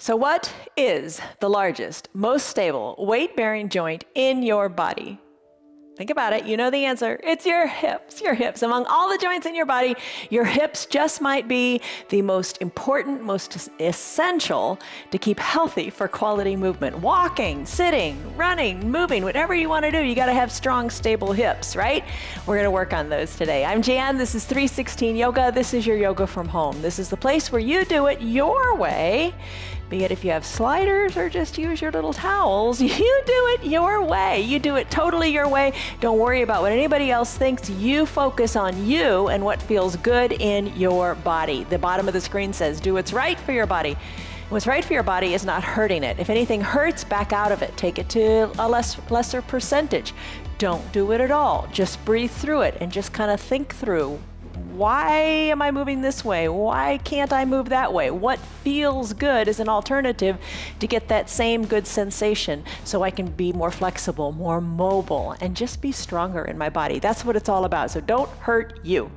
So what is the largest, most stable, weight-bearing joint in your body? Think about it. You know the answer. It's your hips. Your hips. Among all the joints in your body, your hips just might be the most important, most essential to keep healthy for quality movement. Walking, sitting, running, moving, whatever you want to do, you got to have strong, stable hips, right? We're going to work on those today. I'm Jan. This is 316 Yoga. This is your yoga from home. This is the place where you do it your way. Be it if you have sliders or just use your little towels, you do it your way. You do it totally your way. Don't worry about what anybody else thinks. You focus on you and what feels good in your body. The bottom of the screen says, do what's right for your body. What's right for your body is not hurting it. If anything hurts, back out of it. Take it to a lesser percentage. Don't do it at all. Just breathe through it and just kind of think through, why am I moving this way? Why can't I move that way? What feels good is an alternative to get that same good sensation so I can be more flexible, more mobile, and just be stronger in my body. That's what it's all about. So don't hurt you.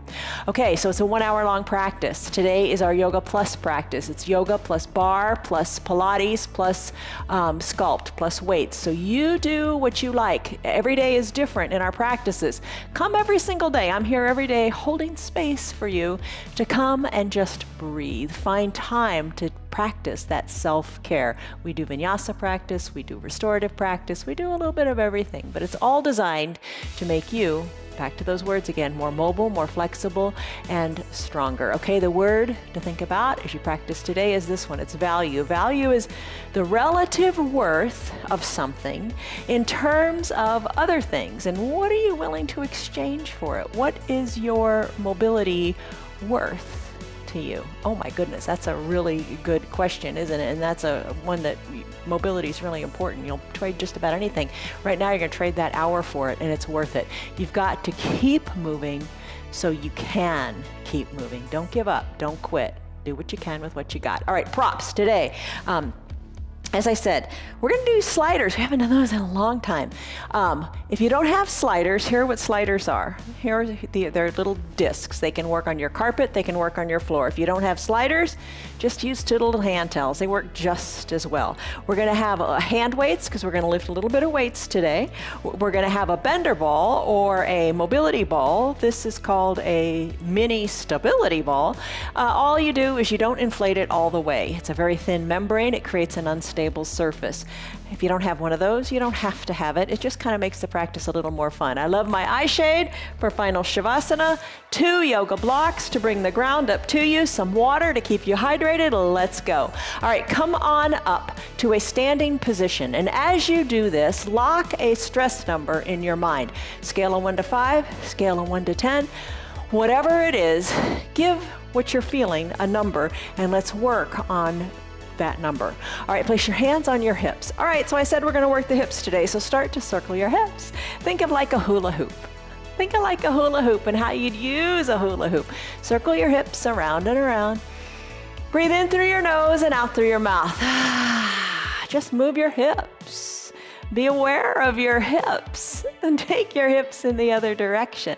Okay, so it's a 1 hour long practice. Today is our Yoga Plus practice. It's yoga plus barre plus Pilates plus sculpt plus weights. So you do what you like. Every day is different in our practices. Come every single day. I'm here every day holding space for you to come and just breathe. Find time to practice that self-care. We do vinyasa practice, we do restorative practice, we do a little bit of everything, but it's all designed to make you, back to those words again, more mobile, more flexible, and stronger. Okay, the word to think about as you practice today is this one. It's value. Value is the relative worth of something in terms of other things. And what are you willing to exchange for it? What is your mobility worth to you? Oh my goodness, that's a really good question, isn't it? And that's one that mobility is really important. You'll trade just about anything. Right now you're going to trade that hour for it, and it's worth it. You've got to keep moving so you can keep moving. Don't give up. Don't quit. Do what you can with what you got. All right, props today. As I said, we're going to do sliders. We haven't done those in a long time. If you don't have sliders, here are what sliders are. Here are they're little discs. They can work on your carpet. They can work on your floor. If you don't have sliders, just use two little hand towels. They work just as well. We're going to have hand weights because we're going to lift a little bit of weights today. We're going to have a bender ball or a mobility ball. This is called a mini stability ball. All you do is you don't inflate it all the way. It's a very thin membrane. It creates an unstable surface. If you don't have one of those, you don't have to have it. It just kind of makes the practice a little more fun. I love my eye shade for final Shavasana, 2 yoga blocks to bring the ground up to you, some water to keep you hydrated. Let's go. All right, come on up to a standing position. And as you do this, lock a stress number in your mind. Scale of 1 to 5, scale of 1 to 10. Whatever it is, give what you're feeling a number, and let's work on that number. All right, place your hands on your hips. All right, so I said we're going to work the hips today, so start to circle your hips. Think of like a hula hoop. Think of like a hula hoop and how you'd use a hula hoop. Circle your hips around and around. Breathe in through your nose and out through your mouth. Just move your hips. Be aware of your hips and take your hips in the other direction.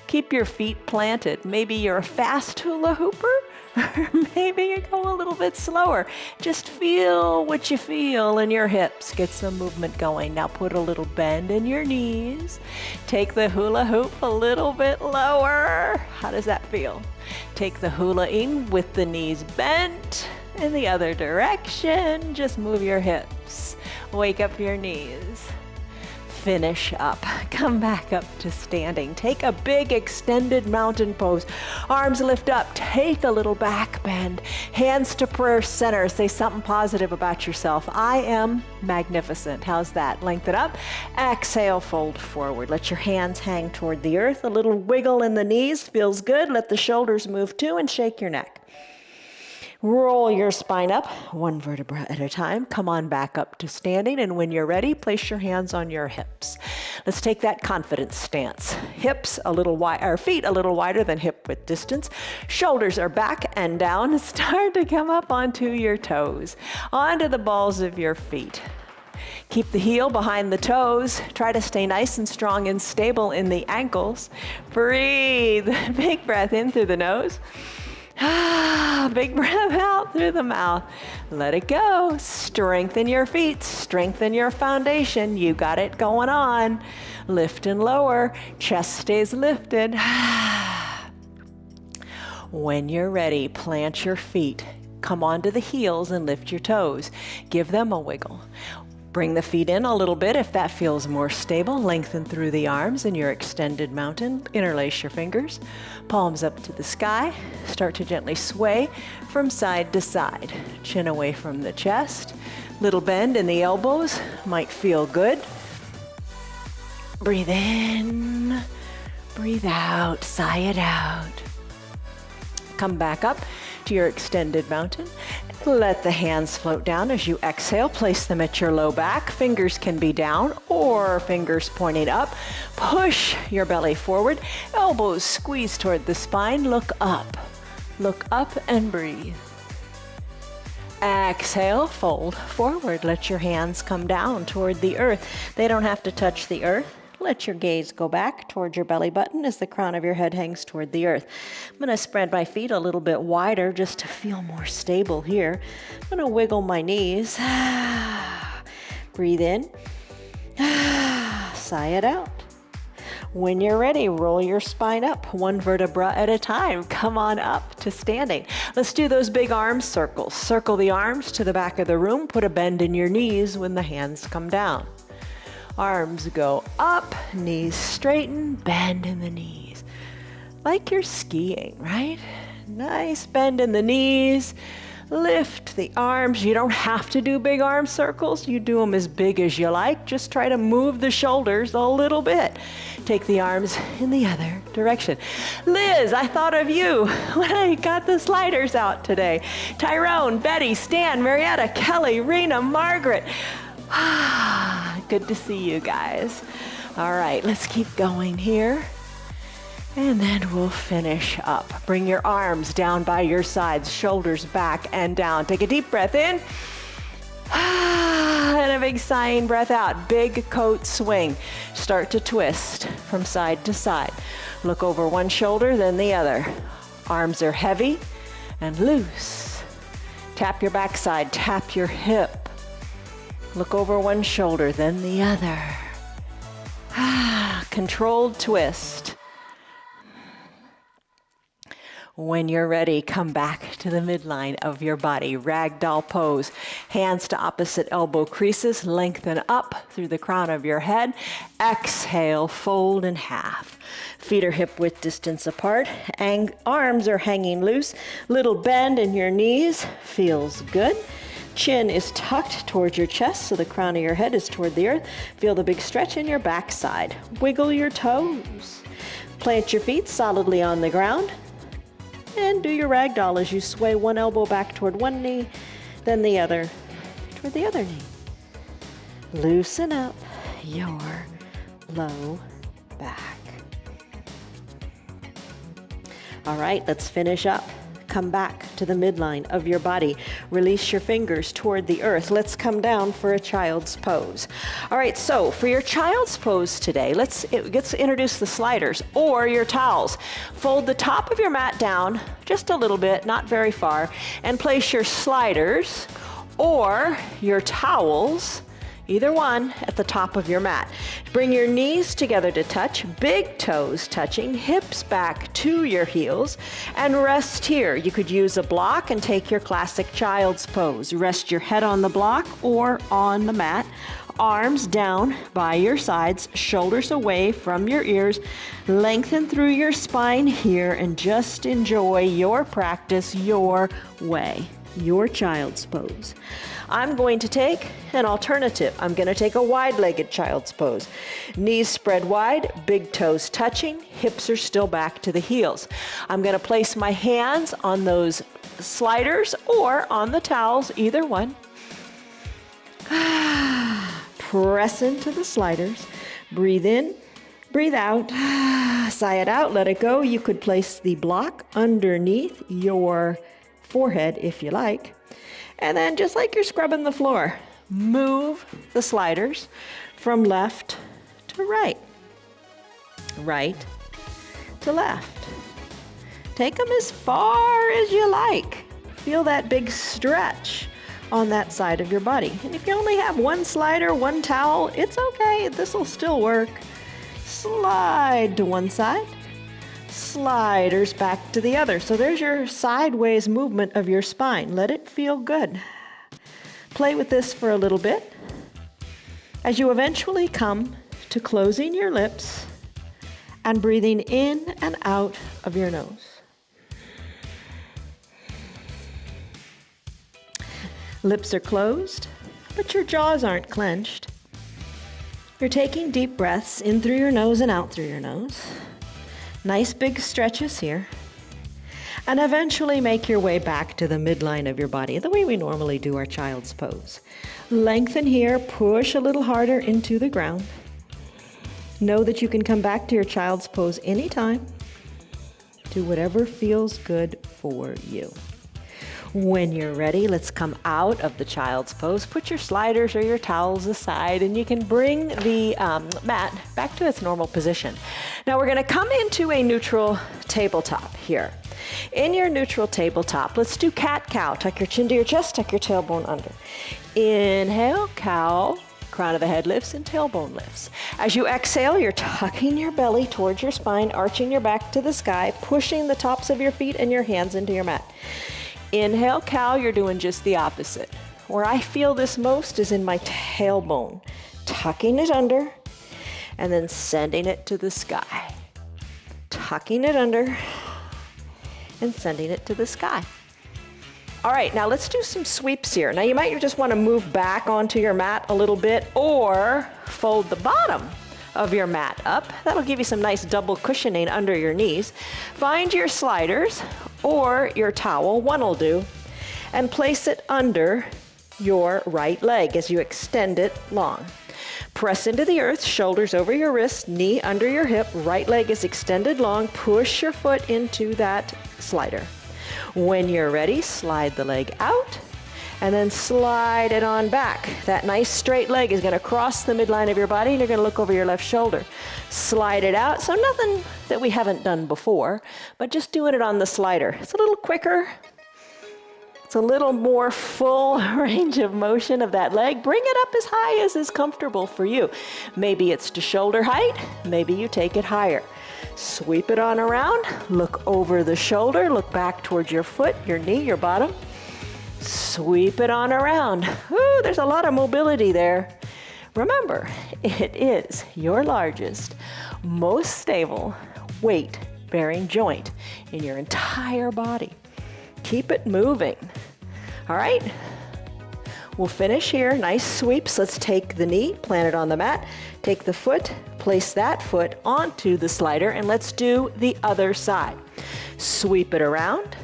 Keep your feet planted. Maybe you're a fast hula hooper, or maybe you go a little bit slower. Just feel what you feel in your hips. Get some movement going. Now put a little bend in your knees. Take the hula hoop a little bit lower. How does that feel? Take the hula-ing with the knees bent in the other direction. Just move your hips. Wake up your knees. Finish up. Come back up to standing. Take a big extended mountain pose. Arms lift up. Take a little back bend. Hands to prayer center. Say something positive about yourself. I am magnificent. How's that? Lengthen up. Exhale, fold forward. Let your hands hang toward the earth. A little wiggle in the knees. Feels good. Let the shoulders move too and shake your neck. Roll your spine up, 1 vertebra at a time. Come on back up to standing, and when you're ready, place your hands on your hips. Let's take that confidence stance. Hips a little wide, or feet a little wider than hip width distance. Shoulders are back and down. Start to come up onto your toes, onto the balls of your feet. Keep the heel behind the toes. Try to stay nice and strong and stable in the ankles. Breathe. Big breath in through the nose. Big breath out through the mouth. Let it go. Strengthen your feet. Strengthen your foundation. You got it going on. Lift and lower. Chest stays lifted. When you're ready, plant your feet. Come onto the heels and lift your toes. Give them a wiggle. Bring the feet in a little bit if that feels more stable. Lengthen through the arms in your extended mountain. Interlace your fingers. Palms up to the sky. Start to gently sway from side to side. Chin away from the chest. Little bend in the elbows. Might feel good. Breathe in. Breathe out. Sigh it out. Come back up to your extended mountain. Let the hands float down as you exhale. Place them at your low back. Fingers can be down or fingers pointing up. Push your belly forward. Elbows squeeze toward the spine. Look up. Look up and breathe. Exhale, fold forward. Let your hands come down toward the earth. They don't have to touch the earth. Let your gaze go back toward your belly button as the crown of your head hangs toward the earth. I'm going to spread my feet a little bit wider just to feel more stable here. I'm going to wiggle my knees. Breathe in. Sigh it out. When you're ready, roll your spine up, one vertebra at a time. Come on up to standing. Let's do those big arm circles. Circle the arms to the back of the room. Put a bend in your knees when the hands come down. Arms go up, knees straighten, bend in the knees. Like you're skiing, right? Nice bend in the knees. Lift the arms. You don't have to do big arm circles. You do them as big as you like. Just try to move the shoulders a little bit. Take the arms in the other direction. Liz, I thought of you when I got the sliders out today. Tyrone, Betty, Stan, Marietta, Kelly, Rena, Margaret. Good to see you guys. All right, let's keep going here. And then we'll finish up. Bring your arms down by your sides, shoulders back and down. Take a deep breath in. And a big sighing breath out. Big coat swing. Start to twist from side to side. Look over one shoulder, then the other. Arms are heavy and loose. Tap your backside, tap your hip. Look over one shoulder, then the other. Controlled twist. When you're ready, come back to the midline of your body. Ragdoll pose. Hands to opposite elbow creases. Lengthen up through the crown of your head. Exhale, fold in half. Feet are hip width distance apart. Arms are hanging loose. Little bend in your knees. Feels good. Chin is tucked towards your chest, so the crown of your head is toward the earth. Feel the big stretch in your backside. Wiggle your toes. Plant your feet solidly on the ground. And do your ragdoll as you sway one elbow back toward one knee, then the other toward the other knee. Loosen up your low back. All right, let's finish up. Come back to the midline of your body. Release your fingers toward the earth. Let's come down for a child's pose. All right, so for your child's pose today, let's introduce the sliders or your towels. Fold the top of your mat down just a little bit, not very far, and place your sliders or your towels, either one, at the top of your mat. Bring your knees together to touch, big toes touching, hips back to your heels, and rest here. You could use a block and take your classic child's pose. Rest your head on the block or on the mat. Arms down by your sides, shoulders away from your ears. Lengthen through your spine here and just enjoy your practice your way, your child's pose. I'm going to take an alternative. I'm going to take a wide-legged child's pose. Knees spread wide, big toes touching, hips are still back to the heels. I'm going to place my hands on those sliders or on the towels, either one. Press into the sliders. Breathe in, breathe out. Sigh it out, let it go. You could place the block underneath your forehead if you like. And then just like you're scrubbing the floor, move the sliders from left to right, right to left, Take them as far as you like. Feel that big stretch on that side of your body. And if you only have one slider, one towel, it's okay. This will still work. Slide to one side, sliders back to the other. So there's your sideways movement of your spine. Let it feel good. Play with this for a little bit as you eventually come to closing your lips and breathing in and out of your nose. Lips are closed, but your jaws aren't clenched. You're taking deep breaths in through your nose and out through your nose. Nice big stretches here. And eventually make your way back to the midline of your body, the way we normally do our child's pose. Lengthen here, push a little harder into the ground. Know that you can come back to your child's pose anytime. Do whatever feels good for you. When you're ready, let's come out of the child's pose. Put your sliders or your towels aside, and you can bring the mat back to its normal position. Now we're going to come into a neutral tabletop here. In your neutral tabletop, let's do cat-cow. Tuck your chin to your chest, tuck your tailbone under. Inhale, cow, crown of the head lifts and tailbone lifts. As you exhale, you're tucking your belly towards your spine, arching your back to the sky, pushing the tops of your feet and your hands into your mat. Inhale, cow, you're doing just the opposite. Where I feel this most is in my tailbone, tucking it under and then sending it to the sky. Tucking it under and sending it to the sky. All right, now let's do some sweeps here. Now you might just want to move back onto your mat a little bit or fold the bottom of your mat up. That'll give you some nice double cushioning under your knees. Find your sliders or your towel, one will do, and place it under your right leg as you extend it long. Press into the earth, shoulders over your wrist, knee under your hip, right leg is extended long, push your foot into that slider. When you're ready, slide the leg out and then slide it on back. That nice straight leg is gonna cross the midline of your body and you're gonna look over your left shoulder. Slide it out, so nothing that we haven't done before, but just doing it on the slider. It's a little quicker. It's a little more full range of motion of that leg. Bring it up as high as is comfortable for you. Maybe it's to shoulder height, maybe you take it higher. Sweep it on around, look over the shoulder, look back towards your foot, your knee, your bottom. Sweep it on around. Ooh, there's a lot of mobility there. Remember, it is your largest, most stable weight-bearing joint in your entire body. Keep it moving. All right? We'll finish here. Nice sweeps. Let's take the knee, plant it on the mat. Take the foot, place that foot onto the slider, and let's do the other side. Sweep it around,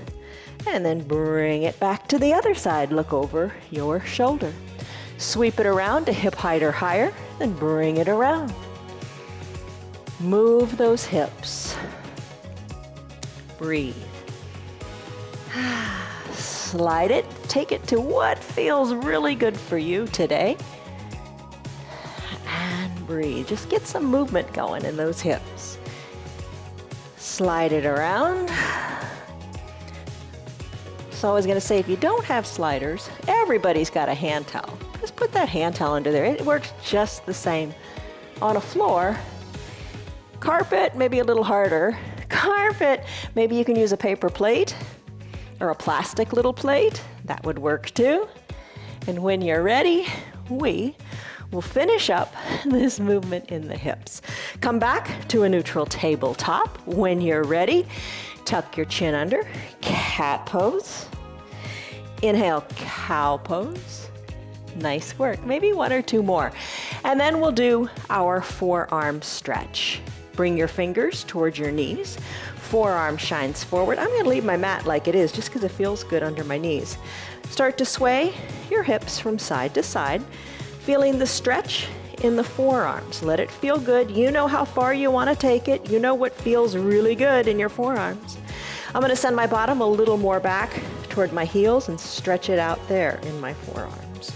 and then bring it back to the other side. Look over your shoulder. Sweep it around to hip height or higher, then bring it around. Move those hips. Breathe. Slide it, take it to what feels really good for you today. And breathe. Just get some movement going in those hips. Slide it around. So I was going to say, if you don't have sliders, everybody's got a hand towel. Just put that hand towel under there. It works just the same. On a floor, carpet, maybe a little harder. Carpet, maybe you can use a paper plate or a plastic little plate. That would work too. And when you're ready, we will finish up this movement in the hips. Come back to a neutral tabletop. When you're ready, tuck your chin under, cat pose. Inhale, cow pose. Nice work. Maybe one or two more. And then we'll do our forearm stretch. Bring your fingers towards your knees. Forearm shines forward. I'm going to leave my mat like it is just because it feels good under my knees. Start to sway your hips from side to side, feeling the stretch in the forearms. Let it feel good. You know how far you want to take it. You know what feels really good in your forearms. I'm going to send my bottom a little more back toward my heels and stretch it out there in my forearms.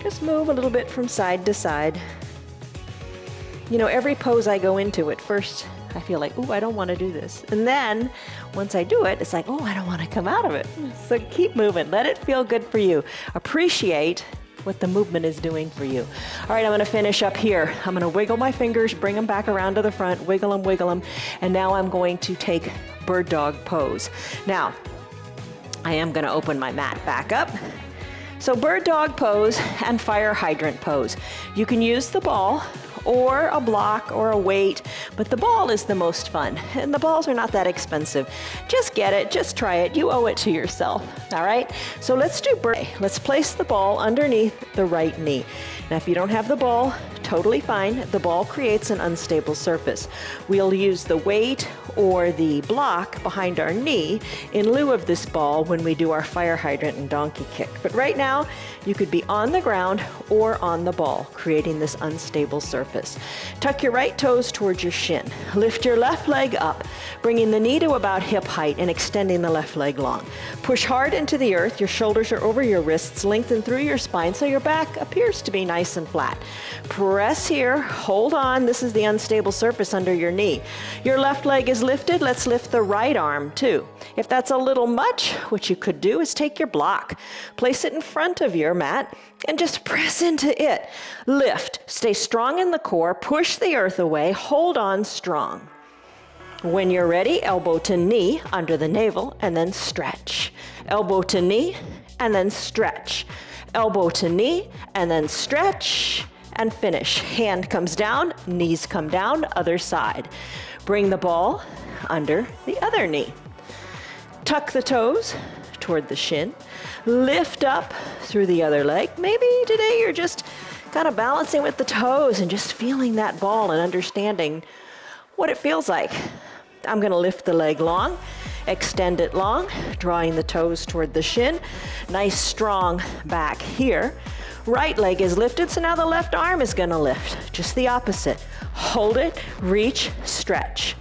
Just move a little bit from side to side. You know, every pose I go into, at first I feel like, ooh, I don't want to do this. And then once I do it, it's like, oh, I don't want to come out of it. So keep moving. Let it feel good for you. Appreciate what the movement is doing for you. All right, I'm going to finish up here. I'm going to wiggle my fingers, bring them back around to the front, wiggle them, and now I'm going to take bird dog pose. Now, I am going to open my mat back up. So bird dog pose and fire hydrant pose. You can use the ball or a block or a weight, but the ball is the most fun. And the balls are not that expensive. Just get it, just try it. You owe it to yourself, all right? So let's do bird. Let's place the ball underneath the right knee. Now, if you don't have the ball, totally fine. The ball creates an unstable surface. We'll use the weight or the block behind our knee in lieu of this ball when we do our fire hydrant and donkey kick. But right now, you could be on the ground or on the ball, creating this unstable surface. Tuck your right toes towards your shin. Lift your left leg up, bringing the knee to about hip height and extending the left leg long. Push hard into the earth. Your shoulders are over your wrists, lengthen through your spine so your back appears to be nice and flat. Press here, hold on. This is the unstable surface under your knee. Your left leg is lifted. Let's lift the right arm too. If that's a little much, what you could do is take your block, place it in front of your mat, and just press into it. Lift, stay strong in the core, push the earth away, hold on strong. When you're ready, elbow to knee under the navel, and then stretch. Elbow to knee, and then stretch. Elbow to knee, and then stretch, and finish. Hand comes down, knees come down, other side. Bring the ball under the other knee. Tuck the toes toward the shin. Lift up through the other leg. Maybe today you're just kind of balancing with the toes and just feeling that ball and understanding what it feels like. I'm going to lift the leg long, extend it long, drawing the toes toward the shin. Nice strong back here. Right leg is lifted, so now the left arm is going to lift. Just the opposite. Hold it, reach, stretch.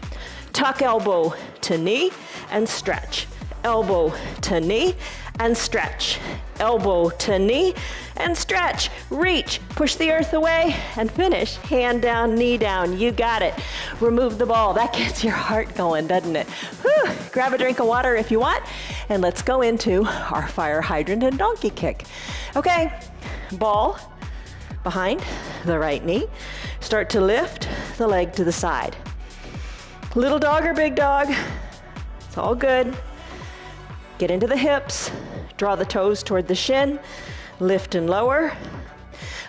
Tuck elbow to knee and stretch. Elbow to knee and stretch. Elbow to knee and stretch. Reach, push the earth away and finish. Hand down, knee down. You got it. Remove the ball. That gets your heart going, doesn't it? Whew. Grab a drink of water if you want, and let's go into our fire hydrant and donkey kick. Okay, ball behind the right knee. Start to lift the leg to the side. Little dog or big dog, it's all good. Get into the hips, draw the toes toward the shin, lift and lower.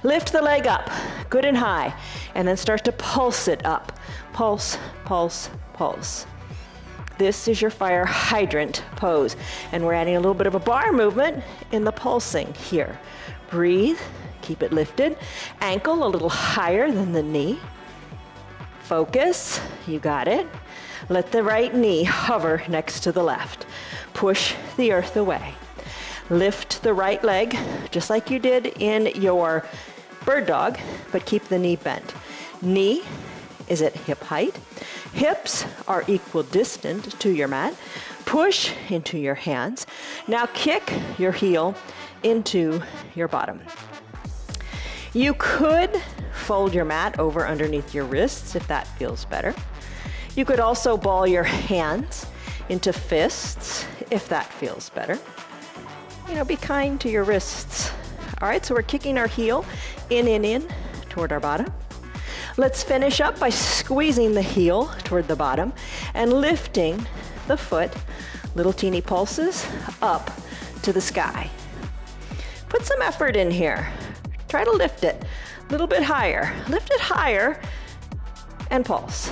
Lift the leg up, good and high, and then start to pulse it up. Pulse, pulse, pulse. This is your fire hydrant pose, and we're adding a little bit of a bar movement in the pulsing here. Breathe, keep it lifted. Ankle a little higher than the knee. Focus, you got it. Let the right knee hover next to the left. Push the earth away. Lift the right leg, just like you did in your bird dog, but keep the knee bent. Knee is at hip height. Hips are equidistant to your mat. Push into your hands. Now kick your heel into your bottom. You could fold your mat over underneath your wrists if that feels better. You could also ball your hands into fists if that feels better. You know, be kind to your wrists. All right, so we're kicking our heel in toward our bottom. Let's finish up by squeezing the heel toward the bottom and lifting the foot, little teeny pulses, up to the sky. Put some effort in here. Try to lift it a little bit higher. Lift it higher and pulse.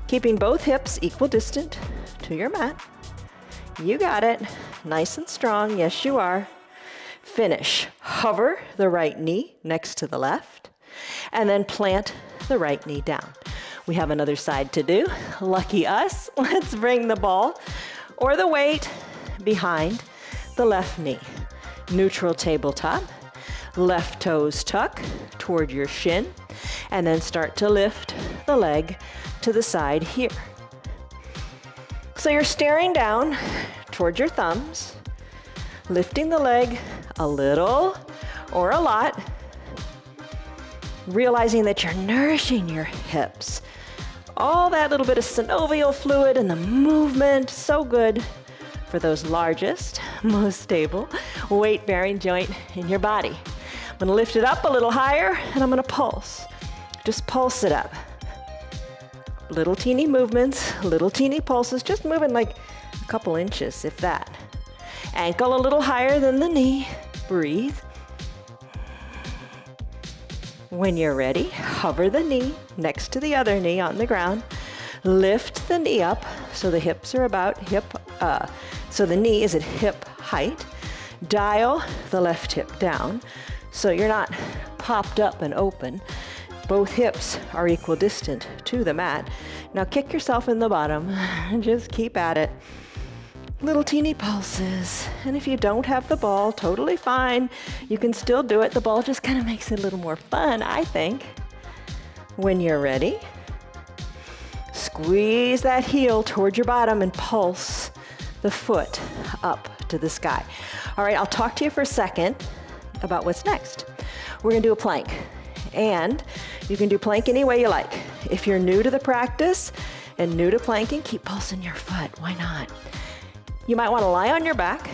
Keeping both hips equidistant to your mat. You got it. Nice and strong. Yes, you are. Finish. Hover the right knee next to the left, and then plant the right knee down. We have another side to do. Lucky us. Let's bring the ball or the weight behind the left knee. Neutral tabletop. Left toes tuck toward your shin, and then start to lift the leg to the side here. So you're staring down toward your thumbs, lifting the leg a little or a lot, realizing that you're nourishing your hips. all that little bit of synovial fluid and the movement, so good for those largest, most stable weight-bearing joint in your body. I'm gonna lift it up a little higher and I'm gonna pulse. Just pulse it up. Little teeny movements, little teeny pulses, just moving like a couple inches, if that. Ankle a little higher than the knee. Breathe. When you're ready, hover the knee next to the other knee on the ground. Lift the knee up so the hips are about so the knee is at hip height. Dial the left hip down so you're not popped up and open. Both hips are equidistant to the mat. Now kick yourself in the bottom and just keep at it. Little teeny pulses. And if you don't have the ball, totally fine. You can still do it. The ball just kind of makes it a little more fun, I think. When you're ready, squeeze that heel toward your bottom and pulse the foot up to the sky. All right, I'll talk to you for a second about what's next. We're gonna do a plank. And you can do plank any way you like. If you're new to the practice and new to planking, keep pulsing your foot. Why not? You might want to lie on your back,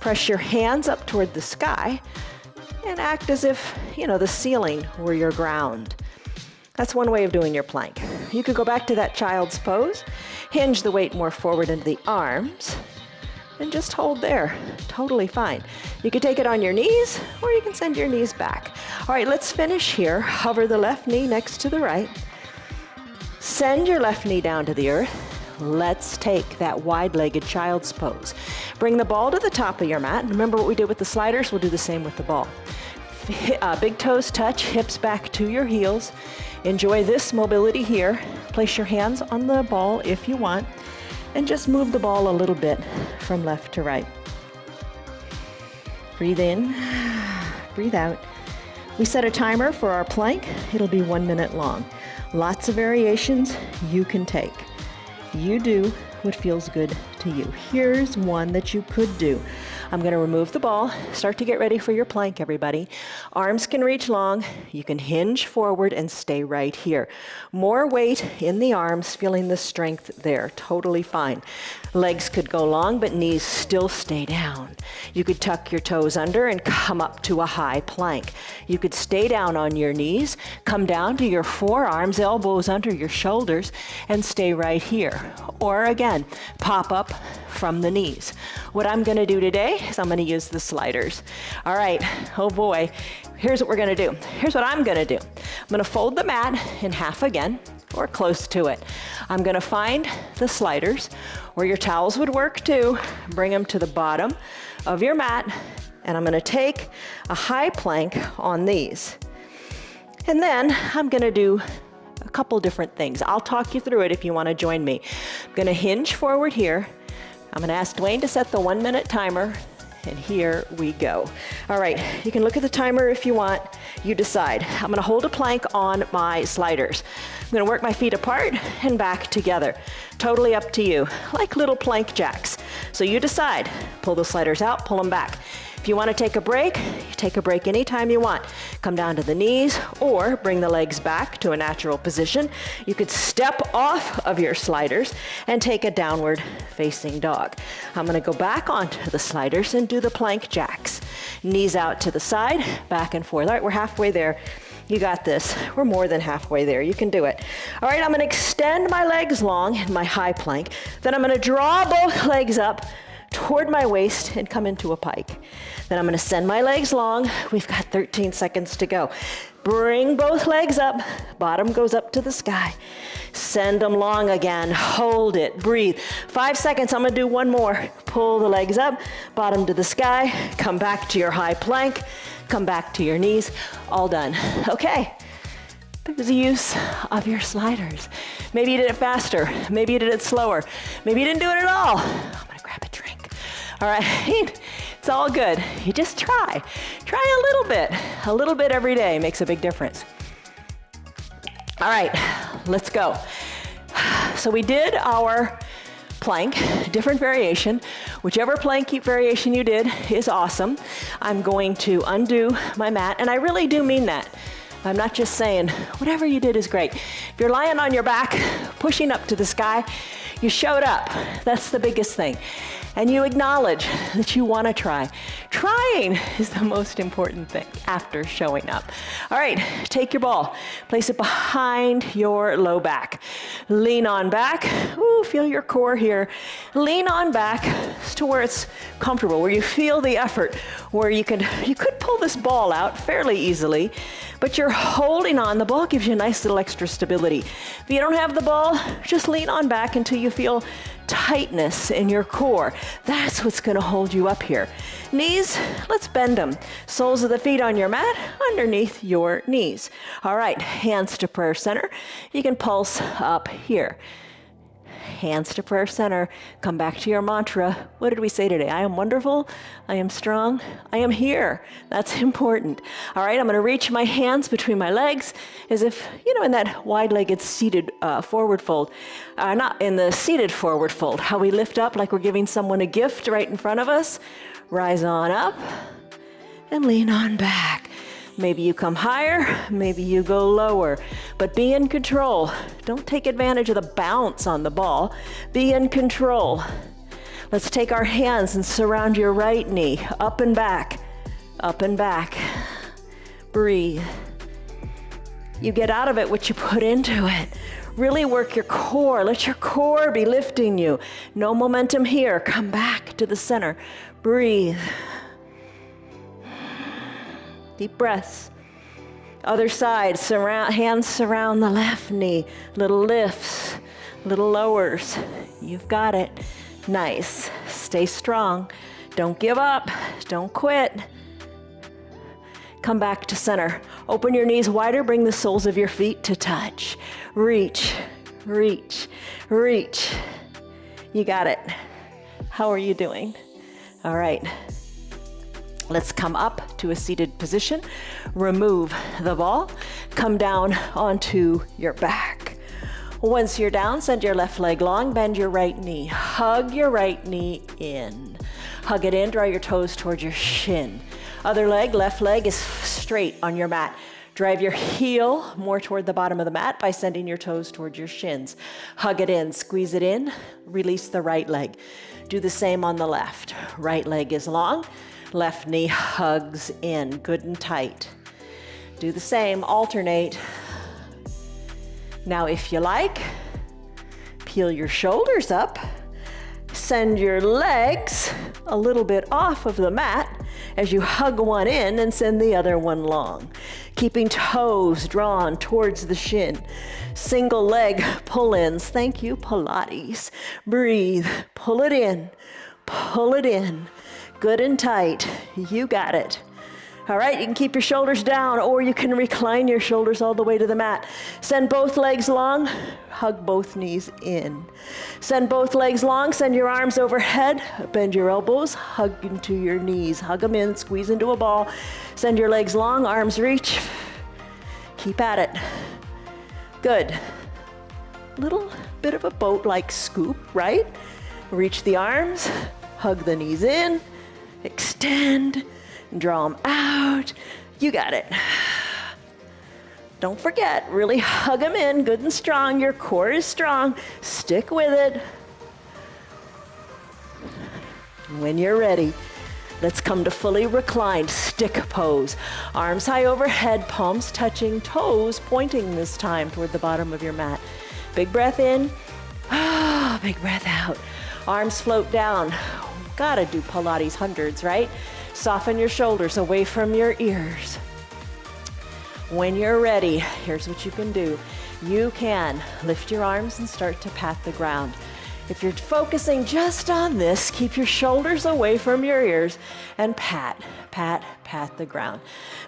press your hands up toward the sky, and act as if, the ceiling were your ground. That's one way of doing your plank. You could go back to that child's pose, hinge the weight more forward into the arms, and just hold there. Totally fine. You could take it on your knees, or you can send your knees back. All right, let's finish here. Hover the left knee next to the right. Send your left knee down to the earth. Let's take that wide-legged child's pose. Bring the ball to the top of your mat. Remember what we did with the sliders? We'll do the same with the ball. Big toes touch, hips back to your heels. Enjoy this mobility here. Place your hands on the ball if you want, and just move the ball a little bit from left to right. Breathe in, breathe out. We set a timer for our plank. It'll be 1 minute long. Lots of variations you can take. You do what feels good to you. Here's one that you could do. I'm going to remove the ball. Start to get ready for your plank, everybody. Arms can reach long. You can hinge forward and stay right here. More weight in the arms, feeling the strength there. Totally fine. Legs could go long, but knees still stay down. You could tuck your toes under and come up to a high plank. You could stay down on your knees, come down to your forearms, elbows under your shoulders, and stay right here. Or again, pop up from the knees. What I'm going to do today is I'm going to use the sliders. All right, oh boy, here's what we're going to do. Here's what I'm going to do. I'm going to fold the mat in half again, or close to it. I'm going to find the sliders, or your towels would work too. Bring them to the bottom of your mat, and I'm going to take a high plank on these. And then I'm going to do a couple different things. I'll talk you through it if you want to join me. I'm going to hinge forward here. I'm going to ask Dwayne to set the 1 minute timer, and here we go. All right, you can look at the timer if you want. You decide. I'm going to hold a plank on my sliders. I'm going to work my feet apart and back together. Totally up to you, like little plank jacks. So you decide. Pull the sliders out, pull them back. If you want to take a break, you take a break anytime you want. Come down to the knees or bring the legs back to a natural position. You could step off of your sliders and take a downward facing dog. I'm going to go back onto the sliders and do the plank jacks. Knees out to the side, back and forth. All right, we're halfway there. You got this. We're more than halfway there. You can do it. All right, I'm going to extend my legs long in my high plank. Then I'm going to draw both legs up toward my waist and come into a pike. Then I'm going to send my legs long. We've got 13 seconds to go. Bring both legs up. Bottom goes up to the sky. Send them long again. Hold it. Breathe. 5 seconds. I'm going to do one more. Pull the legs up. Bottom to the sky. Come back to your high plank. Come back to your knees. All done. Okay. There's the use of your sliders. Maybe you did it faster. Maybe you did it slower. Maybe you didn't do it at all. I'm going to grab a drink. All right, it's all good. You just try. Try a little bit. A little bit every day makes a big difference. All right, let's go. So we did our plank, different variation. Whichever plank variation you did is awesome. I'm going to undo my mat, and I really do mean that. I'm not just saying, whatever you did is great. If you're lying on your back, pushing up to the sky, you showed up. That's the biggest thing. And you acknowledge that you want to try. Trying is the most important thing after showing up. All right, take your ball, place it behind your low back. Lean on back. Ooh, feel your core here. Lean on back to where it's comfortable, where you feel the effort, where you could pull this ball out fairly easily, but you're holding on. The ball gives you a nice little extra stability. If you don't have the ball, just lean on back until you feel tightness in your core. That's what's going to hold you up here. Knees, let's bend them. Soles of the feet on your mat, underneath your knees. All right, hands to prayer center. You can pulse up here. Hands to prayer center. Come back to your mantra. What did we say today? I am wonderful. I am strong. I am here. That's important. All right, I'm going to reach my hands between my legs as if, in that wide-legged seated forward fold. Not in the seated forward fold. How we lift up like we're giving someone a gift right in front of us. Rise on up and lean on back. Maybe you come higher, maybe you go lower, but be in control. Don't take advantage of the bounce on the ball. Be in control. Let's take our hands and surround your right knee, up and back, up and back. Breathe. You get out of it what you put into it. Really work your core. Let your core be lifting you. No momentum here. Come back to the center. Breathe. Deep breaths. Other side, hands surround the left knee. Little lifts, little lowers. You've got it. Nice. Stay strong. Don't give up. Don't quit. Come back to center. Open your knees wider. Bring the soles of your feet to touch. Reach, reach, reach. You got it. How are you doing? All right. Let's come up to a seated position. Remove the ball. Come down onto your back. Once you're down, send your left leg long, bend your right knee. Hug your right knee in. Hug it in, draw your toes towards your shin. Other leg, left leg is straight on your mat. Drive your heel more toward the bottom of the mat by sending your toes towards your shins. Hug it in, squeeze it in, release the right leg. Do the same on the left. Right leg is long. Left knee hugs in, good and tight. Do the same, alternate. Now, if you like, peel your shoulders up, send your legs a little bit off of the mat as you hug one in and send the other one long. Keeping toes drawn towards the shin. Single leg pull-ins. Thank you, Pilates. Breathe, pull it in, pull it in. Good and tight. You got it. All right, you can keep your shoulders down or you can recline your shoulders all the way to the mat. Send both legs long, hug both knees in. Send both legs long, send your arms overhead, bend your elbows, hug into your knees. Hug them in, squeeze into a ball. Send your legs long, arms reach. Keep at it. Good. Little bit of a boat-like scoop, right? Reach the arms, hug the knees in. Extend, draw them out. You got it. Don't forget, really hug them in, good and strong. Your core is strong. Stick with it. When you're ready, let's come to fully reclined stick pose. Arms high overhead, palms touching, toes pointing this time toward the bottom of your mat. Big breath in. Big breath out. Arms float down. Gotta do Pilates hundreds, right? Soften your shoulders away from your ears. When you're ready, here's what you can do. You can lift your arms and start to pat the ground. If you're focusing just on this, keep your shoulders away from your ears and pat, pat, pat the ground.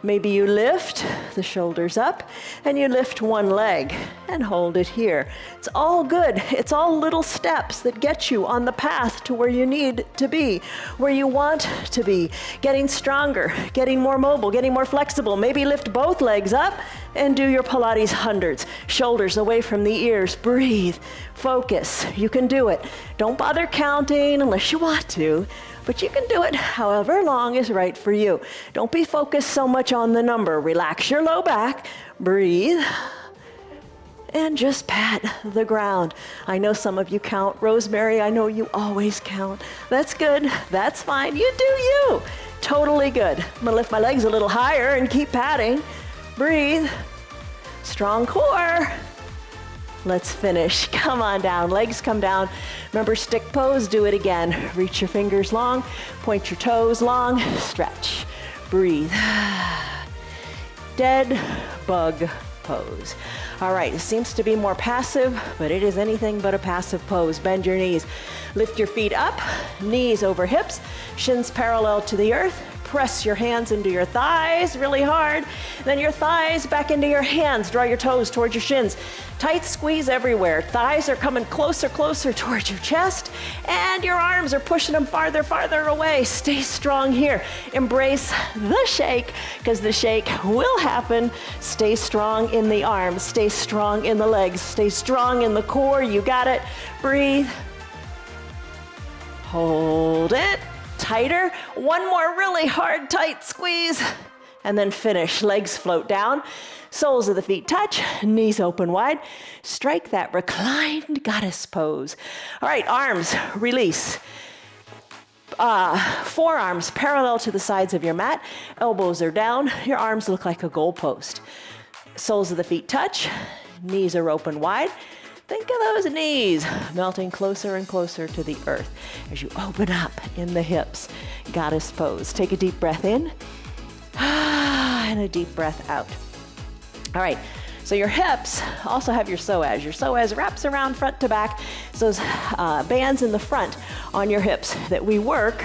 Maybe you lift the shoulders up and you lift one leg and hold it here. It's all good. It's all little steps that get you on the path to where you need to be, where you want to be, getting stronger, getting more mobile, getting more flexible. Maybe lift both legs up and do your Pilates hundreds. Shoulders away from the ears. Breathe. Focus. You can do it. Don't bother counting unless you want to, but you can do it however long is right for you. Don't be focused so much on the number. Relax your low back. Breathe. And just pat the ground. I know some of you count. Rosemary, I know you always count. That's good. That's fine. You do you. Totally good. I'm gonna lift my legs a little higher and keep patting. Breathe. Strong core. Let's finish. Come on down. Legs come down. Remember, stick pose. Do it again. Reach your fingers long. Point your toes long. Stretch. Breathe. Dead bug pose. All right, it seems to be more passive, but it is anything but a passive pose. Bend your knees. Lift your feet up, knees over hips, shins parallel to the earth. Press your hands into your thighs really hard. Then your thighs back into your hands. Draw your toes towards your shins. Tight squeeze everywhere. Thighs are coming closer, closer towards your chest. And your arms are pushing them farther, farther away. Stay strong here. Embrace the shake, because the shake will happen. Stay strong in the arms. Stay strong in the legs. Stay strong in the core. You got it. Breathe. Hold it. Tighter. One more really hard, tight squeeze. And then finish. Legs float down. Soles of the feet touch. Knees open wide. Strike that reclined goddess pose. All right, arms release. Forearms parallel to the sides of your mat. Elbows are down. Your arms look like a goalpost. Soles of the feet touch. Knees are open wide. Think of those knees melting closer and closer to the earth as you open up in the hips. Goddess pose. Take a deep breath in and a deep breath out. All right, so your hips also have your psoas. Your psoas wraps around front to back. It's those bands in the front on your hips that we work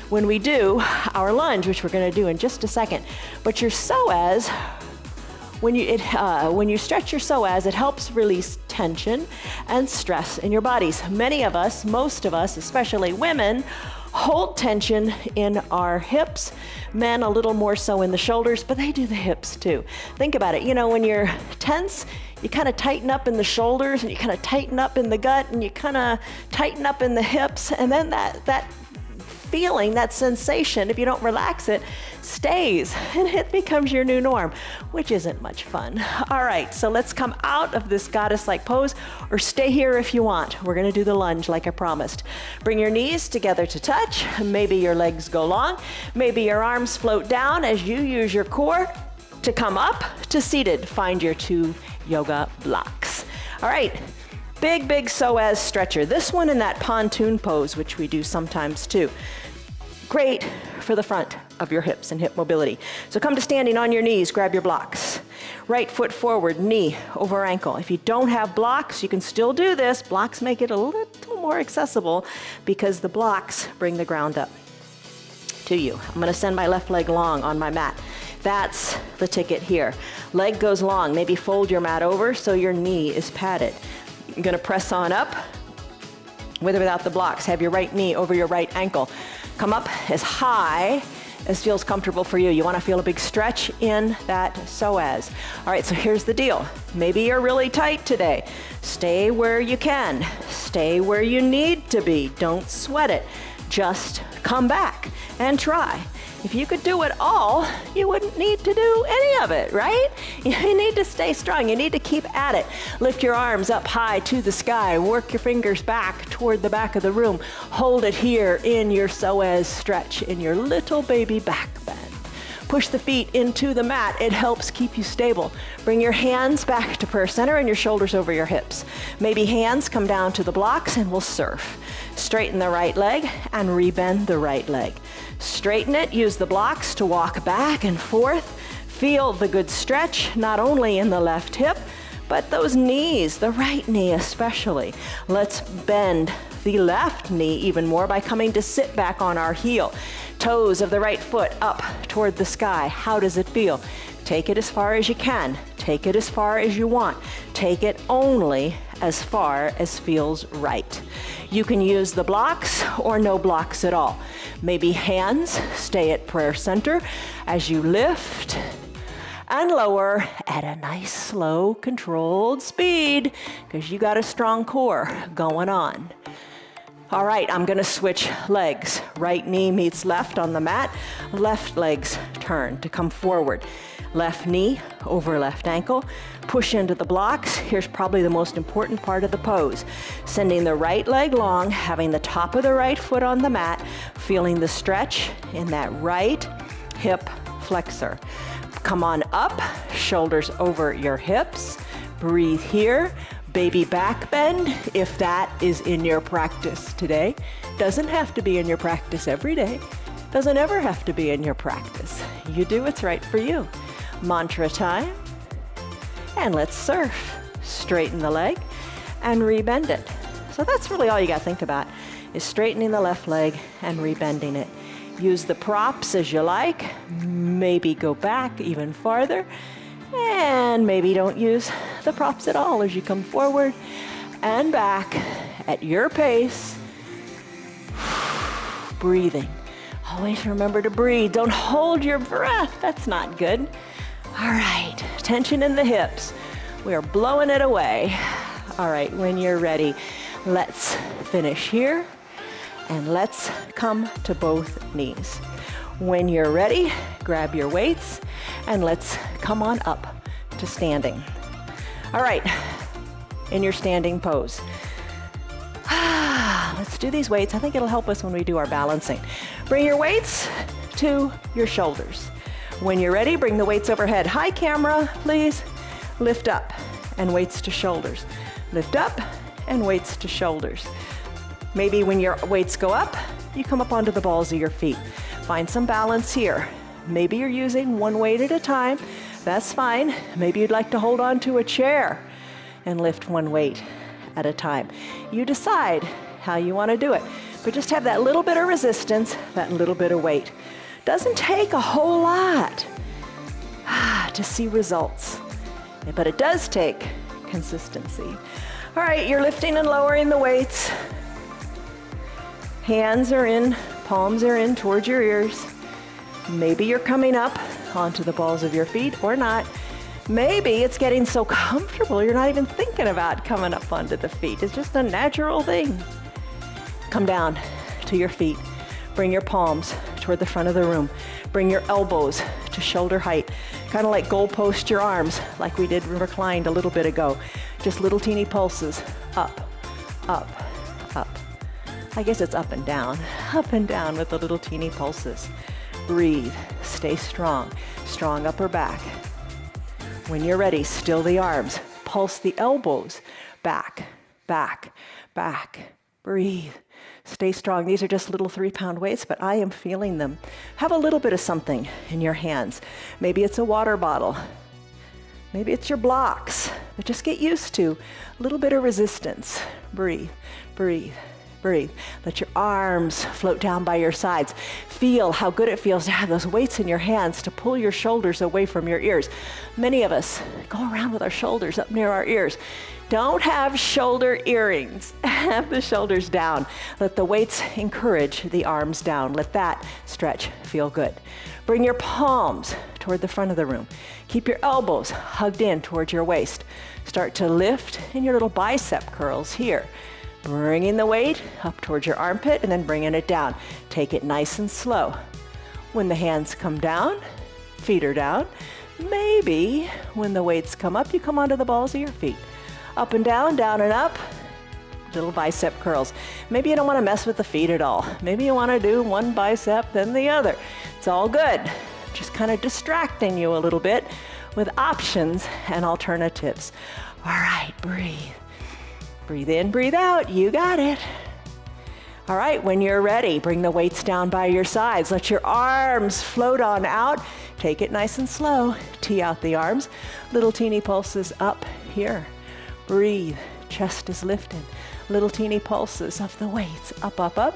when we do our lunge, which we're going to do in just a second. But your psoas, when you stretch your psoas, it helps release tension and stress in your bodies. Many of us, most of us, especially women, hold tension in our hips. Men a little more so in the shoulders, but they do the hips too. Think about it. You know, when you're tense, you kind of tighten up in the shoulders and you kind of tighten up in the gut and you kind of tighten up in the hips, and then that feeling, that sensation, if you don't relax it, stays, and it becomes your new norm, which isn't much fun. All right, so let's come out of this goddess-like pose, or stay here if you want. We're gonna do the lunge like I promised. Bring your knees together to touch. Maybe your legs go long. Maybe your arms float down as you use your core to come up to seated. Find your 2 yoga blocks. All right. Big, big psoas stretcher. This one in that pontoon pose, which we do sometimes too. Great for the front of your hips and hip mobility. So come to standing on your knees, grab your blocks. Right foot forward, knee over ankle. If you don't have blocks, you can still do this. Blocks make it a little more accessible because the blocks bring the ground up to you. I'm gonna send my left leg long on my mat. That's the ticket here. Leg goes long. Maybe fold your mat over so your knee is padded. You're gonna press on up with or without the blocks. Have your right knee over your right ankle. Come up as high as feels comfortable for you. You wanna feel a big stretch in that psoas. All right, so here's the deal. Maybe you're really tight today. Stay where you can. Stay where you need to be. Don't sweat it. Just come back and try. If you could do it all, you wouldn't need to do any of it, right? You need to stay strong. You need to keep at it. Lift your arms up high to the sky. Work your fingers back toward the back of the room. Hold it here in your psoas stretch, in your little baby back bend. Push the feet into the mat. It helps keep you stable. Bring your hands back to prayer center and your shoulders over your hips. Maybe hands come down to the blocks and we'll surf. Straighten the right leg and rebend the right leg. Straighten it, use the blocks to walk back and forth. Feel the good stretch, not only in the left hip, but those knees, the right knee especially. Let's bend the left knee even more by coming to sit back on our heel. Toes of the right foot up toward the sky. How does it feel? Take it as far as you can. Take it as far as you want. Take it only as far as feels right. You can use the blocks or no blocks at all. Maybe hands stay at prayer center as you lift and lower at a nice, slow, controlled speed because you got a strong core going on. All right, I'm gonna switch legs. Right knee meets left on the mat. Left legs turn to come forward. Left knee over left ankle. Push into the blocks. Here's probably the most important part of the pose. Sending the right leg long, having the top of the right foot on the mat, feeling the stretch in that right hip flexor. Come on up, shoulders over your hips. Breathe here. Baby back bend, if that is in your practice today. Doesn't have to be in your practice every day. Doesn't ever have to be in your practice. You do what's right for you. Mantra time. And let's surf. Straighten the leg and rebend it. So that's really all you got to think about, is straightening the left leg and rebending it. Use the props as you like. Maybe go back even farther. And maybe don't use the props at all as you come forward and back at your pace. Breathing. Always remember to breathe. Don't hold your breath. That's not good. All right, tension in the hips. We are blowing it away. All right, when you're ready, let's finish here and let's come to both knees. When you're ready, grab your weights and let's come on up to standing. All right, in your standing pose. Let's do these weights. I think it'll help us when we do our balancing. Bring your weights to your shoulders. When you're ready, bring the weights overhead. Hi, camera, please. Lift up and weights to shoulders. Lift up and weights to shoulders. Maybe when your weights go up, you come up onto the balls of your feet. Find some balance here. Maybe you're using one weight at a time. That's fine. Maybe you'd like to hold on to a chair and lift one weight at a time. You decide how you want to do it, but just have that little bit of resistance, that little bit of weight. Doesn't take a whole lot to see results, but it does take consistency. All right, you're lifting and lowering the weights. Hands are in, palms are in towards your ears. Maybe you're coming up onto the balls of your feet or not. Maybe it's getting so comfortable you're not even thinking about coming up onto the feet. It's just a natural thing. Come down to your feet. Bring your palms toward the front of the room. Bring your elbows to shoulder height. Kind of like goalpost your arms like we did reclined a little bit ago. Just little teeny pulses. Up, up, up. I guess it's up and down with the little teeny pulses. Breathe, stay strong. Strong upper back. When you're ready, still the arms. Pulse the elbows. Back, back, back. Breathe. Stay strong. These are just little 3-pound weights, but I am feeling them. Have a little bit of something in your hands. Maybe it's a water bottle. Maybe it's your blocks, but just get used to a little bit of resistance. Breathe, breathe, breathe. Let your arms float down by your sides. Feel how good it feels to have those weights in your hands to pull your shoulders away from your ears. Many of us go around with our shoulders up near our ears. Don't have shoulder earrings. Have the shoulders down. Let the weights encourage the arms down. Let that stretch feel good. Bring your palms toward the front of the room. Keep your elbows hugged in towards your waist. Start to lift in your little bicep curls here. Bringing the weight up towards your armpit and then bringing it down. Take it nice and slow. When the hands come down, feet are down. Maybe when the weights come up, you come onto the balls of your feet. Up and down and up, little bicep curls. Maybe you don't want to mess with the feet at all. Maybe you want to do one bicep, then the other. It's all good. Just kind of distracting you a little bit with options and alternatives. All right, breathe. Breathe in, breathe out. You got it. All right, when you're ready, bring the weights down by your sides. Let your arms float on out. Take it nice and slow. Tee out the arms. Little teeny pulses up here. Breathe, chest is lifted. Little teeny pulses of the weights, up, up, up.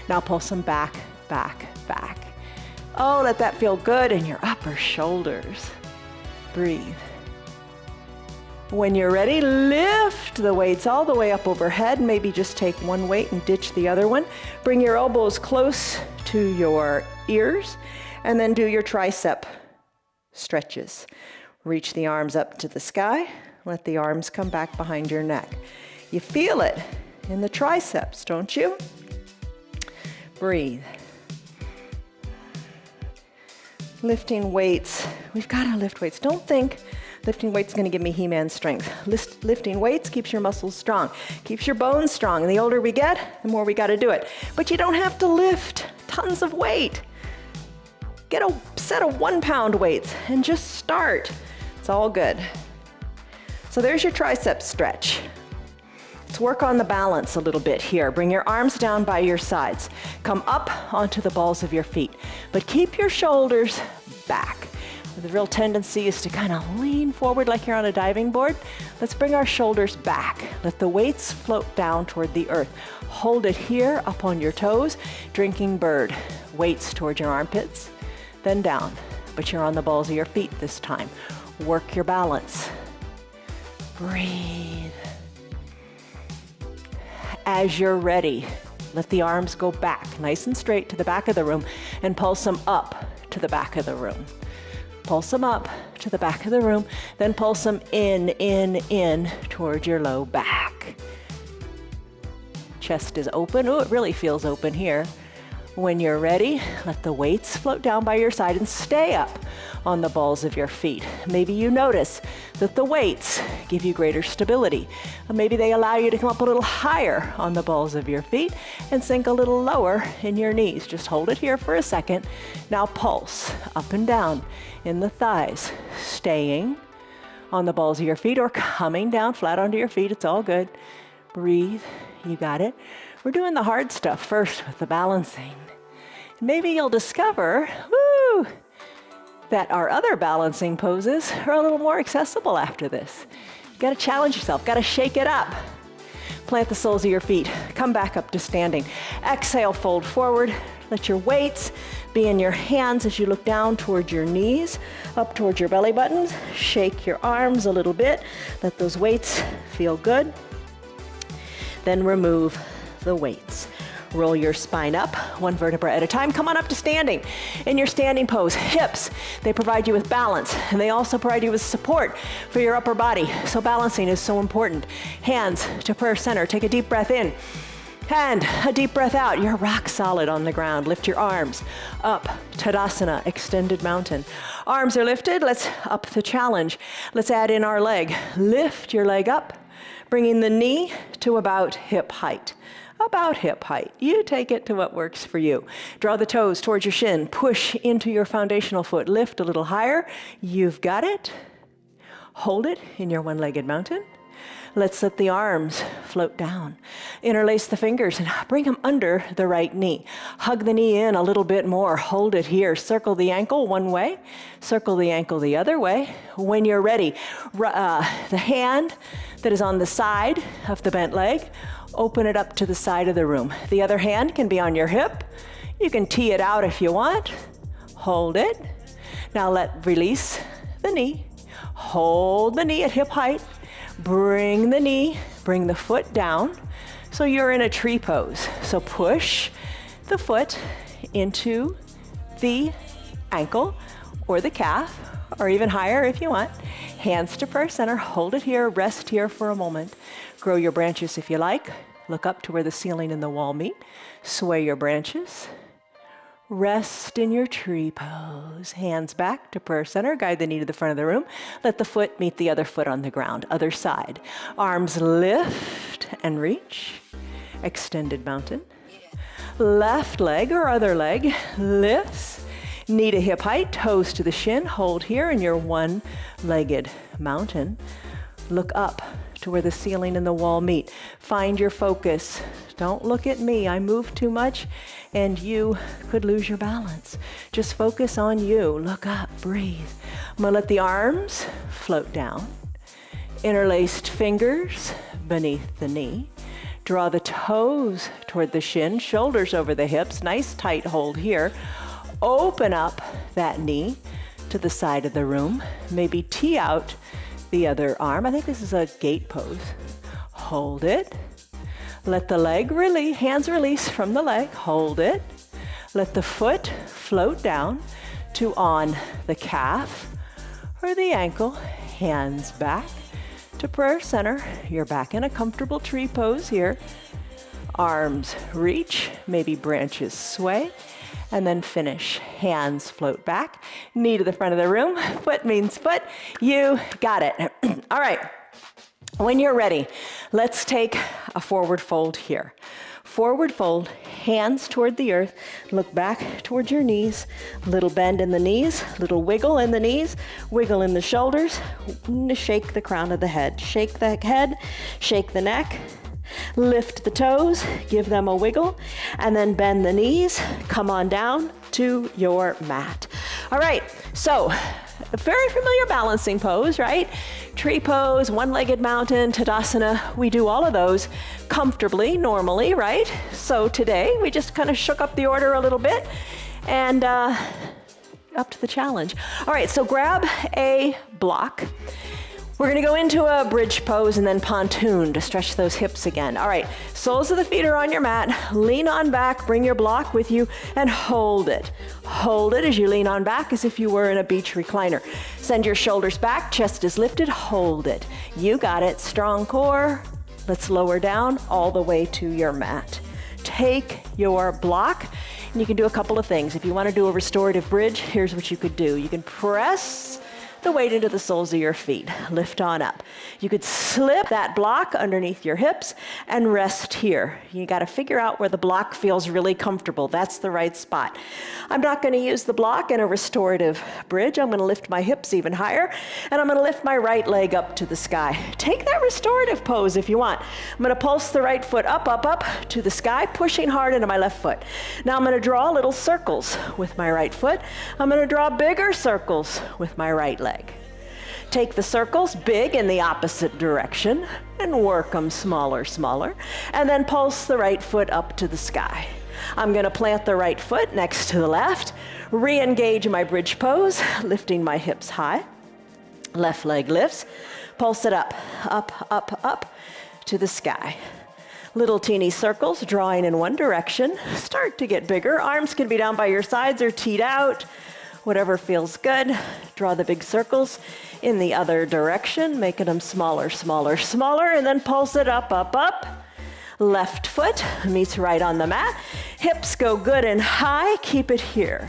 Now pulse them back, back, back. Oh, let that feel good in your upper shoulders. Breathe. When you're ready, lift the weights all the way up overhead. Maybe just take one weight and ditch the other one. Bring your elbows close to your ears, and then do your tricep stretches. Reach the arms up to the sky. Let the arms come back behind your neck. You feel it in the triceps, don't you? Breathe. Lifting weights. We've got to lift weights. Don't think lifting weights is going to give me He-Man strength. Lifting weights keeps your muscles strong, keeps your bones strong. And the older we get, the more we got to do it. But you don't have to lift tons of weight. Get a set of 1 pound weights and just start. It's all good. So there's your tricep stretch. Let's work on the balance a little bit here. Bring your arms down by your sides. Come up onto the balls of your feet, but keep your shoulders back. The real tendency is to kind of lean forward like you're on a diving board. Let's bring our shoulders back. Let the weights float down toward the earth. Hold it here up on your toes, drinking bird. Weights toward your armpits, then down. But you're on the balls of your feet this time. Work your balance. Breathe. As you're ready, let the arms go back, nice and straight to the back of the room, and pulse them up to the back of the room. Pulse them up to the back of the room, then pulse them in toward your low back. Chest is open. Oh, it really feels open here. When you're ready, let the weights float down by your side and stay up on the balls of your feet. Maybe you notice that the weights give you greater stability. Maybe they allow you to come up a little higher on the balls of your feet and sink a little lower in your knees. Just hold it here for a second. Now pulse up and down in the thighs, staying on the balls of your feet or coming down flat onto your feet. It's all good. Breathe. You got it. We're doing the hard stuff first with the balancing. Maybe you'll discover, that our other balancing poses are a little more accessible after this. You gotta challenge yourself, gotta shake it up. Plant the soles of your feet, come back up to standing. Exhale, fold forward. Let your weights be in your hands as you look down towards your knees, up towards your belly buttons. Shake your arms a little bit. Let those weights feel good. Then remove the weights. Roll your spine up, one vertebra at a time. Come on up to standing. In your standing pose, hips, they provide you with balance, and they also provide you with support for your upper body. So balancing is so important. Hands to prayer center. Take a deep breath in. And a deep breath out. You're rock solid on the ground. Lift your arms up. Tadasana, extended mountain. Arms are lifted. Let's up the challenge. Let's add in our leg. Lift your leg up, bringing the knee to about hip height. About hip height. You take it to what works for you. Draw the toes towards your shin. Push into your foundational foot. Lift a little higher. You've got it. Hold it in your one-legged mountain. Let's let the arms float down. Interlace the fingers and bring them under the right knee. Hug the knee in a little bit more. Hold it here. Circle the ankle one way. Circle the ankle the other way. When you're ready, the hand that is on the side of the bent leg, open it up to the side of the room. The other hand can be on your hip. You can tee it out if you want. Hold it. Now release the knee. Hold the knee at hip height. Bring the knee, bring the foot down. So you're in a tree pose. So push the foot into the ankle or the calf, or even higher if you want. Hands to prayer center, hold it here, rest here for a moment. Grow your branches if you like. Look up to where the ceiling and the wall meet. Sway your branches. Rest in your tree pose. Hands back to prayer center. Guide the knee to the front of the room. Let the foot meet the other foot on the ground. Other side. Arms lift and reach. Extended mountain. Left leg or other leg lifts. Knee to hip height. Toes to the shin. Hold here in your one-legged mountain. Look up to where the ceiling and the wall meet. Find your focus. Don't look at me. I move too much and you could lose your balance. Just focus on you. Look up, breathe. I'm gonna let the arms float down. Interlaced fingers beneath the knee. Draw the toes toward the shin, shoulders over the hips. Nice tight hold here. open up that knee to the side of the room. Maybe tee out the other arm. I think this is a gate pose. Hold it. Let the leg release, hands release from the leg. Hold it. Let the foot float down to on the calf or the ankle. Hands back to prayer center. You're back in a comfortable tree pose here. Arms reach, maybe branches sway, and then finish. Hands float back, knee to the front of the room. Foot means foot. You got it. All right. When you're ready, let's take a forward fold here. Forward fold, hands toward the earth, look back towards your knees, little bend in the knees, little wiggle in the knees, wiggle in the shoulders, shake the crown of the head, shake the head, shake the neck, lift the toes, give them a wiggle, and then bend the knees, come on down to your mat. All right, so a very familiar balancing pose, right? Tree pose, one-legged mountain, Tadasana. We do all of those comfortably, normally, right? So today we just kind of shook up the order a little bit and up to the challenge. All right, so grab a block. We're gonna go into a bridge pose and then pontoon to stretch those hips again. All right, soles of the feet are on your mat. Lean on back, bring your block with you and hold it. Hold it as you lean on back as if you were in a beach recliner. Send your shoulders back, chest is lifted, hold it. You got it, strong core. Let's lower down all the way to your mat. Take your block and you can do a couple of things. If you wanna do a restorative bridge, here's what you could do. You can press the weight into the soles of your feet. Lift on up. You could slip that block underneath your hips and rest here. You got to figure out where the block feels really comfortable. That's the right spot. I'm not going to use the block in a restorative bridge. I'm going to lift my hips even higher and I'm going to lift my right leg up to the sky. Take that restorative pose if you want. I'm going to pulse the right foot up, up, up to the sky, pushing hard into my left foot. Now I'm going to draw little circles with my right foot. I'm going to draw bigger circles with my right leg. Take the circles big in the opposite direction and work them smaller, smaller, and then pulse the right foot up to the sky. I'm going to plant the right foot next to the left, re-engage my bridge pose, lifting my hips high. Left leg lifts, pulse it up, up, up, up to the sky. Little teeny circles drawing in one direction. Start to get bigger. Arms can be down by your sides or teed out. Whatever feels good. Draw the big circles in the other direction, making them smaller, smaller, smaller, and then pulse it up, up, up. Left foot meets right on the mat. Hips go good and high, keep it here.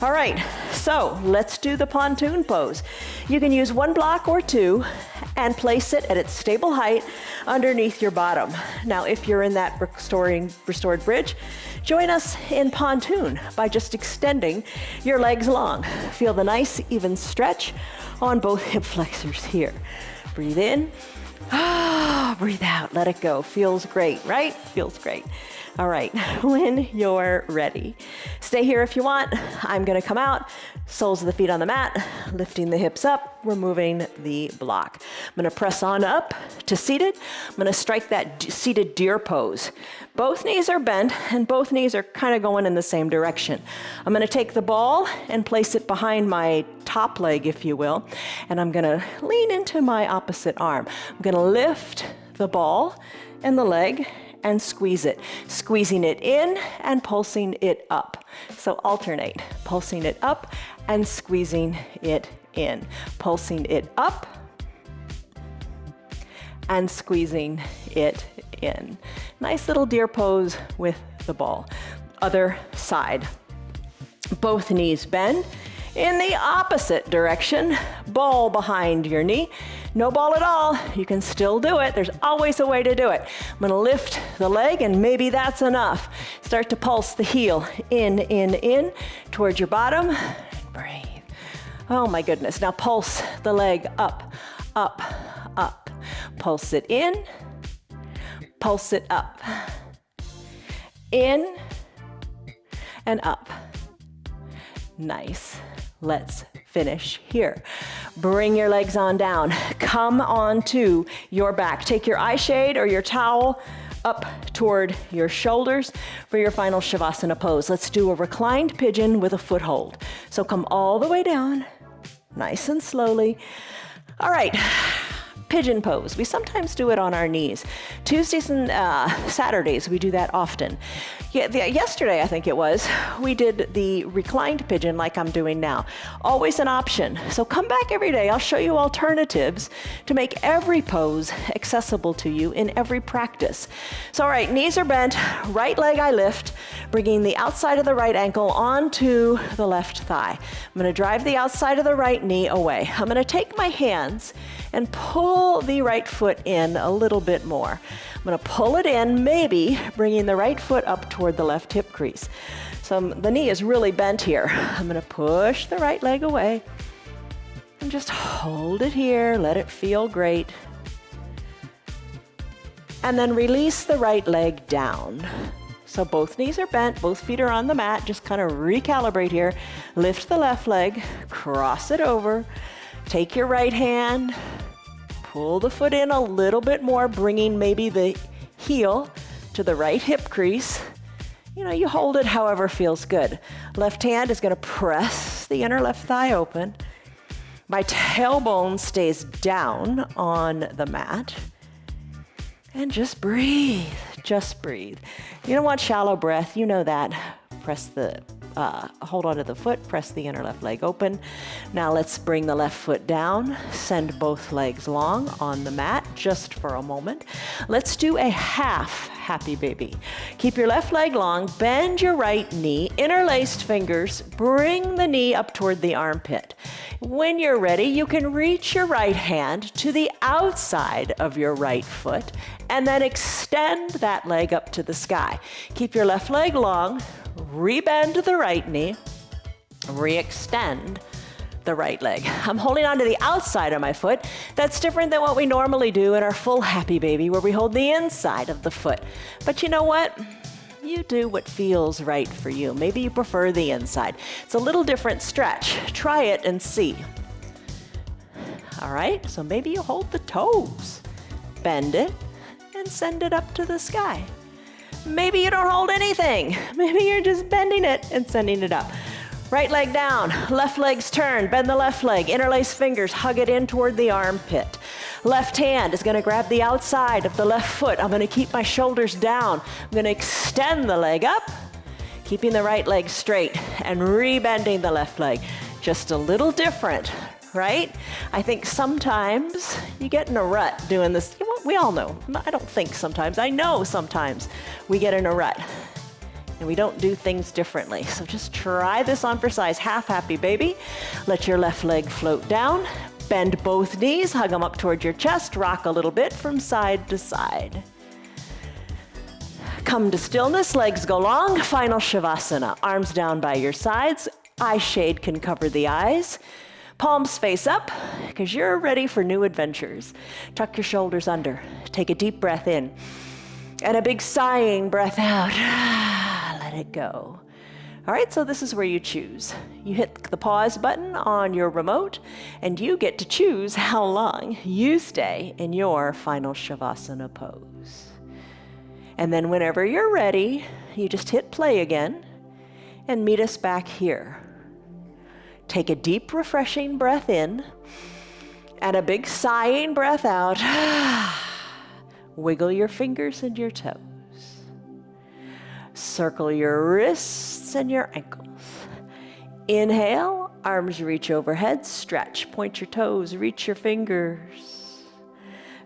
All right, so let's do the pontoon pose. You can use one block or two and place it at its stable height underneath your bottom. Now, if you're in that restored bridge, join us in pontoon by just extending your legs long. Feel the nice even stretch on both hip flexors here. Breathe in. Breathe out, let it go. Feels great, right? Feels great. All right, when you're ready, stay here if you want. I'm gonna come out, soles of the feet on the mat, lifting the hips up, removing the block. I'm gonna press on up to seated. I'm gonna strike that seated deer pose. Both knees are bent and both knees are kind of going in the same direction. I'm gonna take the ball and place it behind my top leg, if you will, and I'm gonna lean into my opposite arm. I'm gonna lift the ball and the leg and squeeze it, squeezing it in and pulsing it up. So alternate, pulsing it up and squeezing it in, pulsing it up and squeezing it in. Nice little deer pose with the ball. Other side. Both knees bend in the opposite direction, ball behind your knee. No ball at all, you can still do it. There's always a way to do it. I'm gonna lift the leg and maybe that's enough. Start to pulse the heel in, towards your bottom. Breathe. Oh my goodness, now pulse the leg up, up, up. Pulse it in, pulse it up. In and up. Nice. Let's finish here. Bring your legs on down. Come onto your back. Take your eye shade or your towel up toward your shoulders for your final Shavasana pose. Let's do a reclined pigeon with a foothold. So come all the way down, nice and slowly. All right, pigeon pose. We sometimes do it on our knees. Tuesdays and Saturdays, we do that often. Yesterday, I think it was, we did the reclined pigeon like I'm doing now. Always an option. So come back every day. I'll show you alternatives to make every pose accessible to you in every practice. So all right, knees are bent, right leg I lift, bringing the outside of the right ankle onto the left thigh. I'm gonna drive the outside of the right knee away. I'm gonna take my hands and pull the right foot in a little bit more. I'm gonna pull it in, maybe bringing the right foot up toward the left hip crease. So the knee is really bent here. I'm gonna push the right leg away and just hold it here, let it feel great. And then release the right leg down. So both knees are bent, both feet are on the mat, just kind of recalibrate here. Lift the left leg, cross it over, take your right hand, pull the foot in a little bit more, bringing maybe the heel to the right hip crease. You know, you hold it however feels good. Left hand is gonna press the inner left thigh open. My tailbone stays down on the mat. And just breathe, just breathe. You don't want shallow breath, you know that. Press the, hold onto the foot, press the inner left leg open. Now let's bring the left foot down, send both legs long on the mat just for a moment. Let's do a half happy baby. Keep your left leg long, bend your right knee, interlaced fingers, bring the knee up toward the armpit. When you're ready, you can reach your right hand to the outside of your right foot and then extend that leg up to the sky. Keep your left leg long, rebend the right knee, re-extend the right leg. I'm holding on to the outside of my foot. That's different than what we normally do in our full happy baby where we hold the inside of the foot. But you know what? You do what feels right for you. Maybe you prefer the inside. It's a little different stretch. Try it and see. All right, so maybe you hold the toes, bend it, and send it up to the sky. Maybe you don't hold anything. Maybe you're just bending it and sending it up. Right leg down, left leg's turned, bend the left leg, interlace fingers, hug it in toward the armpit. Left hand is gonna grab the outside of the left foot. I'm gonna keep my shoulders down. I'm gonna extend the leg up, keeping the right leg straight and rebending the left leg. Just a little different, right? I think sometimes you get in a rut doing this. We all know, I don't think sometimes, I know sometimes we get in a rut. And we don't do things differently. So just try this on for size. Half happy baby. Let your left leg float down. Bend both knees, hug them up toward your chest. Rock a little bit from side to side. Come to stillness, legs go long. Final Shavasana. Arms down by your sides. Eye shade can cover the eyes. Palms face up, because you're ready for new adventures. Tuck your shoulders under. Take a deep breath in. And a big sighing breath out. Let it go. All right, so this is where you choose. You hit the pause button on your remote, and you get to choose how long you stay in your final Shavasana pose. And then whenever you're ready, you just hit play again and meet us back here. Take a deep, refreshing breath in and a big sighing breath out. Wiggle your fingers and your toes. Circle your wrists and your ankles. Inhale, arms reach overhead, stretch, point your toes, reach your fingers.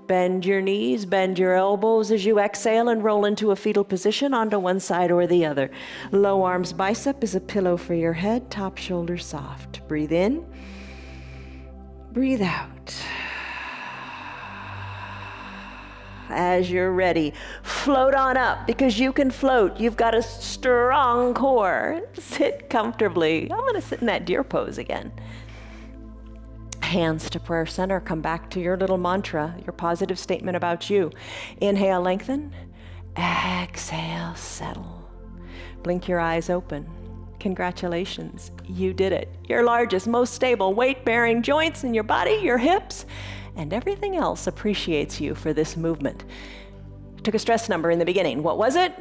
Bend your knees, bend your elbows as you exhale and roll into a fetal position onto one side or the other. Low arms bicep is a pillow for your head, top shoulder soft. Breathe in, breathe out. As you're ready, float on up because you can float. You've got a strong core. Sit comfortably. I'm gonna sit in that deer pose again. Hands to prayer center. Come back to your little mantra, your positive statement about you. Inhale, lengthen. Exhale, settle. Blink your eyes open. Congratulations, you did it. Your largest, most stable weight-bearing joints in your body, your hips, and everything else appreciates you for this movement. took a stress number in the beginning. What was it?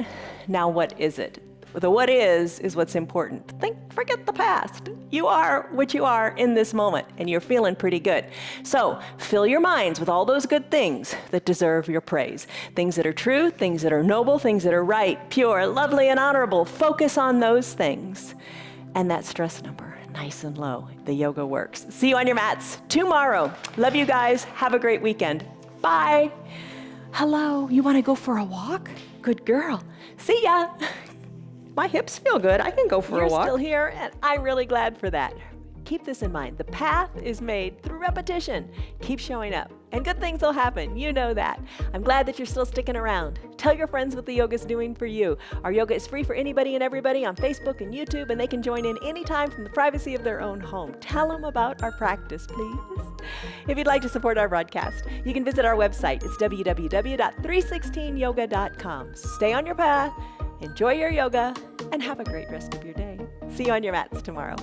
Now what is it? The what is what's important. Forget the past. You are what you are in this moment, and you're feeling pretty good. So fill your minds with all those good things that deserve your praise. Things that are true, things that are noble, things that are right, pure, lovely, and honorable. Focus on those things. And that stress number, nice and low. The yoga works. See you on your mats tomorrow. Love you guys. Have a great weekend. Bye. Hello, you want to go for a walk? Good girl. See ya. My hips feel good. I can go for a walk. You're still here, and I'm really glad for that. Keep this in mind. The path is made through repetition. Keep showing up, and good things will happen. You know that. I'm glad that you're still sticking around. Tell your friends what the yoga's doing for you. Our yoga is free for anybody and everybody on Facebook and YouTube, and they can join in anytime from the privacy of their own home. Tell them about our practice, please. If you'd like to support our broadcast, you can visit our website. It's www.316yoga.com. Stay on your path. Enjoy your yoga, and have a great rest of your day. See you on your mats tomorrow.